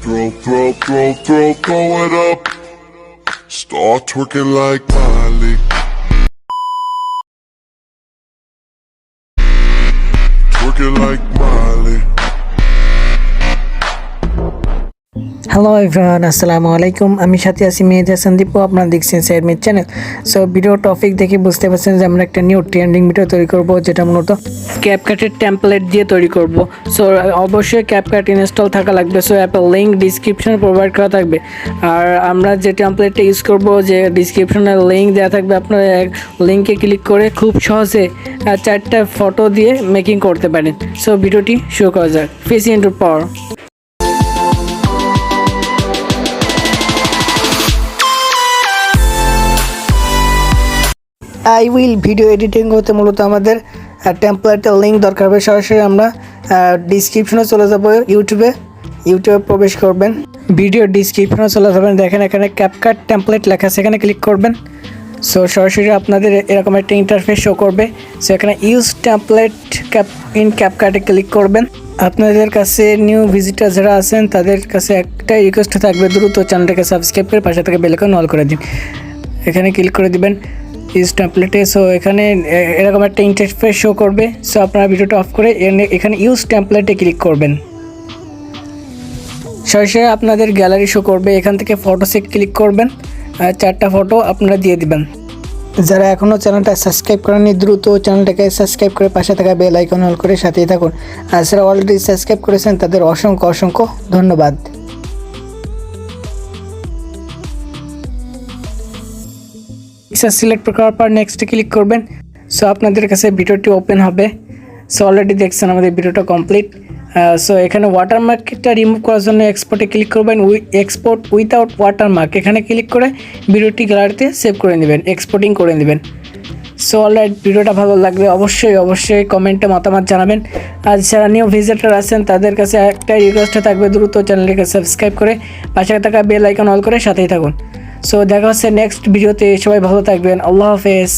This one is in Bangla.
Throw it up. Start twerking like Miley. Twerking like Miley. Hello everyone, আসসালামু আলাইকুম। আমি সাথে আছি মেহেদি সন্দীপ, আপনারা দেখছেন সাইডমিট চ্যানেল। সো ভিডিও টপিক দেখে বুঝতে পারছেন যে আমরা একটা নিউ ট্রেন্ডিং ভিডিও তৈরি করব, যেটা মূলত ক্যাপকাটের টেমপ্লেট দিয়ে তৈরি করব। সো অবশ্যই ক্যাপকাট ইনস্টল থাকা লাগবে। সো অ্যাপের লিঙ্ক ডিসক্রিপশনে প্রোভাইড করা থাকবে। আর আমরা যে টেমপ্লেটটা ইউজ করব, যে ডিসক্রিপশনে লিঙ্ক দেওয়া থাকবে, আপনারা লিঙ্কে ক্লিক করে খুব সহজে 4টা ফটো দিয়ে মেকিং করতে পারেন। সো ভিডিওটি শুরু করা যাক। Face into power. I will video editing হতে মূলত আমাদের টেমপ্লেটের লিঙ্ক দরকার হবে। সরাসরি আমরা ডিসক্রিপশনে চলে যাব, ইউটিউবে প্রবেশ করবেন, ভিডিও ডিসক্রিপশনে চলে যাবেন। দেখেন এখানে ক্যাপকাট টেমপ্লেট লেখা আছে, এখানে ক্লিক করবেন। সো সরাসরি আপনাদের এরকম একটা ইন্টারফেস শো করবে। সো এখানে ইউজ টেমপ্লেট ক্যাপকাটে ক্লিক করবেন। আপনাদের কাছে নিউ ভিজিটার যারা আছেন তাদের কাছে একটা রিকোয়েস্ট থাকবে, দ্রুত চ্যানেলটাকে সাবস্ক্রাইব করে পাশে থেকে বেল আইকন অল করে দিন। এখানে ক্লিক করে দিবেন ইউজ টেমপ্লেটে। সো এখানে এরকম একটা ইন্টারফেস শো করবে। সো আপনারা ভিডিওটা অফ করে এখানে ইউজ টেমপ্লেটে ক্লিক করবেন। সরাসরি আপনাদের গ্যালারি শো করবে, এখান থেকে ফটোসে ক্লিক করবেন, 4টা ফটো আপনারা দিয়ে দিবেন। যারা এখনও চ্যানেলটা সাবস্ক্রাইব করেননি, দ্রুত চ্যানেলটাকে সাবস্ক্রাইব করে পাশে থাকা বেল আইকন অল করে সাথেই থাকুন। আর যারা অলরেডি সাবস্ক্রাইব করেছেন তাদের অসংখ্য ধন্যবাদ। সিলেক্ট করার পর নেক্সটে ক্লিক করবেন। সো আপনাদের কাছে ভিডিওটি ওপেন হবে। সো অলরেডি দেখছেন আমাদের ভিডিওটা কমপ্লিট। সো এখানে ওয়াটারমার্কটা রিমুভ করার জন্য এক্সপোর্টে ক্লিক করবেন, এক্সপোর্ট উইথাউট ওয়াটারমার্ক এখানে ক্লিক করে ভিডিওটি গ্যালারিতে সেভ করে নেবেন, এক্সপোর্টিং করে নেবেন। সো অলরাইট, ভিডিওটা ভালো লাগলে অবশ্যই কমেন্টে মতামত জানাবেন। আর যারা নিউ ভিজিটার আছেন তাদের কাছে একটা রিকোয়েস্ট থাকবে, দ্রুত চ্যানেলটিকে সাবস্ক্রাইব করে পাশে থাকা বেল আইকন অল করে সাথেই থাকুন। সো দেখা হচ্ছে নেক্সট ভিডিওতে। সবাই ভালো থাকবেন। আল্লাহ হাফেজ।